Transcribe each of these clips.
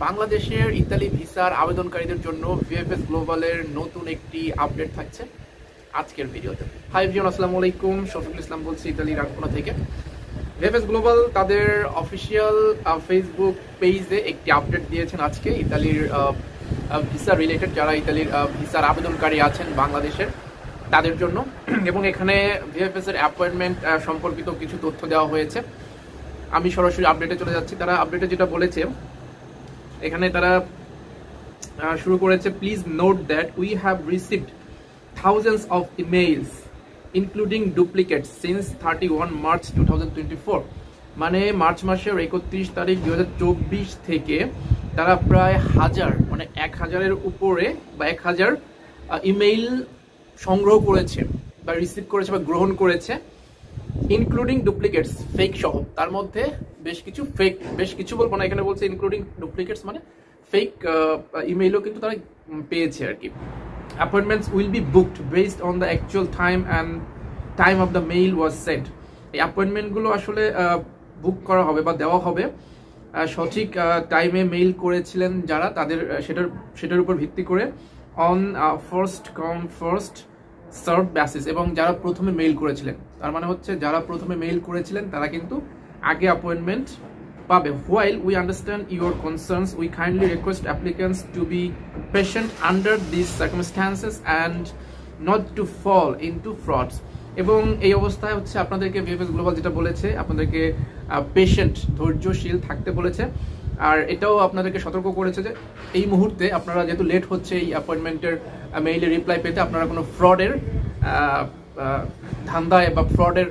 বাংলাদেশের ইতালি ভিসার আবেদনকারীদের জন্য ভিএফএস গ্লোবালের নতুন একটি আপডেট থাকছে আজকের ভিডিওতে। হাই এভরিওয়ান, আসসালামু আলাইকুম। শফিকুল ইসলাম বলছি ইতালির রাঙ্কুনা থেকে। ভিএফএস গ্লোবাল তাদের অফিসিয়াল ফেসবুক পেজে একটি আপডেট দিয়েছেন আজকে ইতালির ভিসা রিলেটেড, যারা ইতালির ভিসার আবেদনকারী আছেন বাংলাদেশের তাদের জন্য, এবং এখানে ভিএফএস এর অ্যাপয়েন্টমেন্ট সম্পর্কিত কিছু তথ্য দেওয়া হয়েছে। আমি সরাসরি আপডেটে চলে যাচ্ছি। তারা আপডেটে যেটা বলেছে, এখানে তারা শুরু করেছে, please note that we have received thousands of emails including duplicates since 31 March 2024। মানে মার্চ মাসের 31 তারিখ 2024 থেকে তারা প্রায় মানে 1000-এর উপরে বা 1000 ইমেইল সংগ্রহ করেছে বা রিসিভ করেছে বা গ্রহণ করেছে, ইনক্লুডিং ডুপ্লিকেটস, ফেক সহ। তার মধ্যে বেশ কিছু বলবো না, এখানে বলছে ইনক্লুডিং ডুপ্লিকেটস মানে ফেক ইমেইলও কিন্তু তারা পেয়েছে আর কি। Appointments will be booked based on the actual time of the mail was sent. এই অ্যাপয়েন্টমেন্টগুলো আসলে বুক করা হবে বা দেওয়া হবে সঠিক টাইমে মেইল করেছিলেন যারা, তাদের সেটার উপর ভিত্তি করে on first come first serve basis. এবং যারা প্রথমে মেইল করেছিলেন, তার মানে হচ্ছে যারা প্রথমে মেইল করেছিলেন তারা কিন্তু আগে অ্যাপয়েন্টমেন্ট পাবে। While we understand your concerns, we kindly request applicants to be patient under these circumstances and not to fall into frauds. এবং এই অবস্থায় হচ্ছে আপনাদেরকে ভিএফএস গ্লোবাল যেটা বলেছে, আপনাদেরকে পেশেন্ট, ধৈর্যশীল থাকতে বলেছে। আর এটাও আপনাদেরকে সতর্ক করেছে যে এই মুহূর্তে আপনারা যেহেতু লেট হচ্ছে এই অ্যাপয়েন্টমেন্টের মেইলে রিপ্লাই পেতে, আপনারা কোনো ফ্রডের ধান্দায় বা ফ্রডের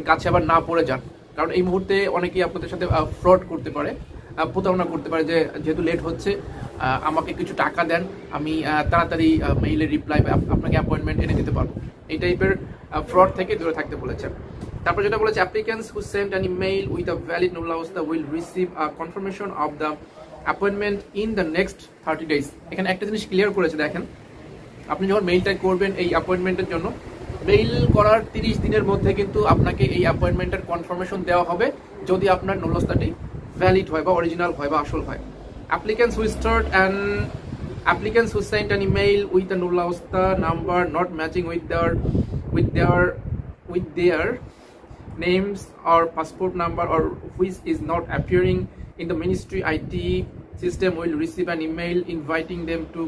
কাছে আবার না পড়ে যান। কারণ এই মুহূর্তে অনেকেই আপনাদের সাথে ফ্রড করতে পারে, প্রতারণা করতে পারে, যে যেহেতু লেট হচ্ছে আমাকে কিছু টাকা দেন, আমি তাড়াতাড়ি মেইলের রিপ্লাই আপনাকে অ্যাপয়েন্টমেন্ট এনে দিতে পারবো। এই টাইপের ফ্রড থেকে দূরে থাকতে বলেছে। তারপর যেটা বলেছে, applicants who send an email with a valid নুল অবস্থা will receive a confirmation of the appointment in the next 30 days। এখানে একটা জিনিস ক্লিয়ার করেছে, দেখেন, আপনি যখন মেইলটা করবেন এই অ্যাপয়েন্টমেন্টের জন্য, মেইল করার 30 দিনের মধ্যে কিন্তু আপনাকে এই অ্যাপয়েন্টমেন্টের কনফার্মেশন দেওয়া হবে, যদি আপনার নুলস্তাটি ভ্যালিড হয় বা অরিজিনাল হয় বা আসল হয়। Applicants who sent an email with a null awস্থা number not matching with their names or passport number, or which is not appearing in the ministry IT system, will receive an email inviting them to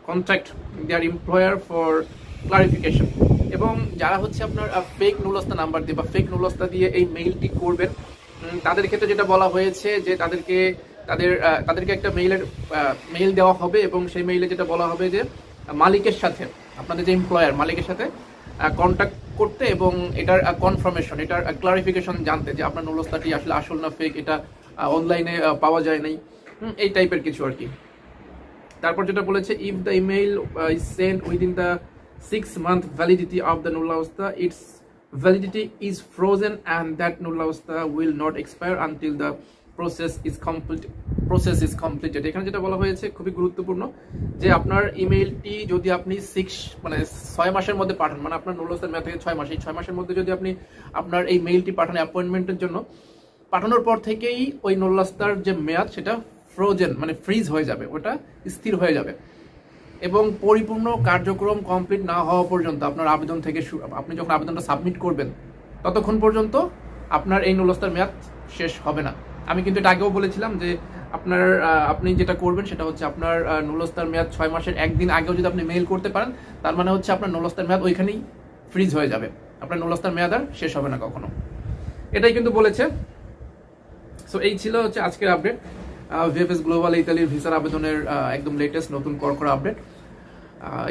contact their employer for clarification। এবং যারা হচ্ছে আপনার fake নুলস্তা number দিয়ে বা fake নুলস্তা দিয়ে এই মেইলটি করবেন, তাদের ক্ষেত্রে যেটা বলা হয়েছে যে তাদেরকে একটা মেইল দেওয়া হবে, এবং সেই মেইলে যেটা বলা হবে যে মালিকের সাথে, আপনাদের যে এমপ্লয়ার মালিকের সাথে কন্ট্যাক্ট করতে, এবং এটার কনফার্মেশন, এটার ক্লারিফিকেশন জানতে, যে আপনার নুলস্তাটি আসলে আসল না ফেক, এটা অনলাইনে পাওয়া যায় নাই, এই টাইপের কিছু আর কি। তারপর যেটা বলেছে, if the email is sent within the 6-month validity of the null awস্থা, its validity is frozen and that null awস্থা will not expire until the process is completed। এখানে যেটা বলা হয়েছে খুবই গুরুত্বপূর্ণ, যে আপনার ইমেইলটি যদি আপনি 6 মাসের মধ্যে পাঠান, মানে আপনার নুল অবস্থার মেয়াদ থেকে 6 মাস, এই 6 মাসের মধ্যে যদি আপনি আপনার এই মেইলটি পাঠান অ্যাপয়েন্টমেন্টের জন্য, পাঠানোর পর থেকেই ওই নুল অবস্থার যে মেয়াদ সেটা ফ্রোজেন মানে ফ্রিজ হয়ে যাবে, ওটা স্থির হয়ে যাবে। এবং পরিপূর্ণ কার্যক্রম কমপ্লিট না হওয়া পর্যন্ত, আপনার আবেদন থেকে আপনি যখন আবেদনটা সাবমিট করবেন ততক্ষণ পর্যন্ত আপনার এই নুলস্তার মেয়াদ শেষ হবে না। আমি কিন্তু এটা আগেও বলেছিলাম যে আপনি যেটা করবেন সেটা হচ্ছে, আপনার নুলস্তার মেয়াদ 6 মাসের একদিন আগেও যদি আপনি মেইল করতে পারেন, তার মানে হচ্ছে আপনার নুলস্তার মেয়াদ ওইখানেই ফ্রিজ হয়ে যাবে, আপনার নুলস্তার মেয়াদ আর শেষ হবে না কখনো। এটাই কিন্তু বলেছে। সো এই ছিল হচ্ছে আজকের আপডেট, ভিএফএস গ্লোবাল ইতালির ভিসার আবেদনের একদম লেটেস্ট নতুন করা আপডেট।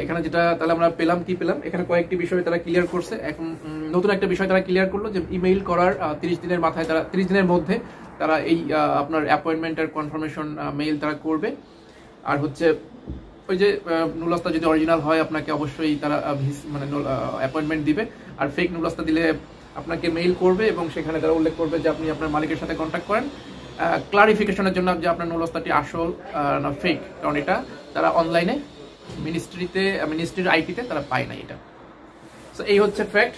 এখানে যেটা তাহলে আমরা পেলাম, এখানে কয়েকটি বিষয় তারা ক্লিয়ার করছে। এখন নতুন একটা বিষয় তারা ক্লিয়ার করলো, যে ইমেইল করার 30 দিনের মধ্যে তারা এই আপনার অ্যাপয়েন্টমেন্টের কনফার্মেশন মেইল তারা করবে। আর হচ্ছে ওই যে নুলস্তা যদি অরিজিনাল হয়, আপনাকে অবশ্যই তারা মানে অ্যাপয়েন্টমেন্ট দিবে, আর ফেক নুলস্তা দিলে আপনাকে মেইল করবে, এবং সেখানে তারা উল্লেখ করবে যে আপনি আপনার মালিকের সাথে কন্ট্যাক্ট করেন ক্লারিফিকেশনের জন্য, যে আপনার নুলস্তাটি আসল না ফেক, কারণ এটা তারা অনলাইনে মিনিস্ট্রির আইটিতে তারা পায় না এটা। সো এই হচ্ছে ফ্যাক্ট।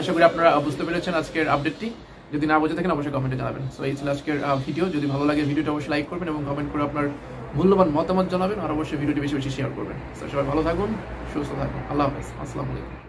আশা করি আপনারা বুঝতে পেরেছেন আজকের আপডেটটি। যদি না বুঝে থাকেন অবশ্যই কমেন্টে জানাবেন। সো এই ছিল আজকের ভিডিও। যদি ভালো লাগে ভিডিওটা অবশ্যই লাইক করবেন এবং কমেন্ট করে আপনার মূল্যবান মতামত জানাবেন, আর অবশ্যই ভিডিওটি বেশি বেশি শেয়ার করবেন। সো সবাই ভালো থাকুন, সুস্থ থাকুন, আল্লাহ হাফেজ, আসসালামু আলাইকুম।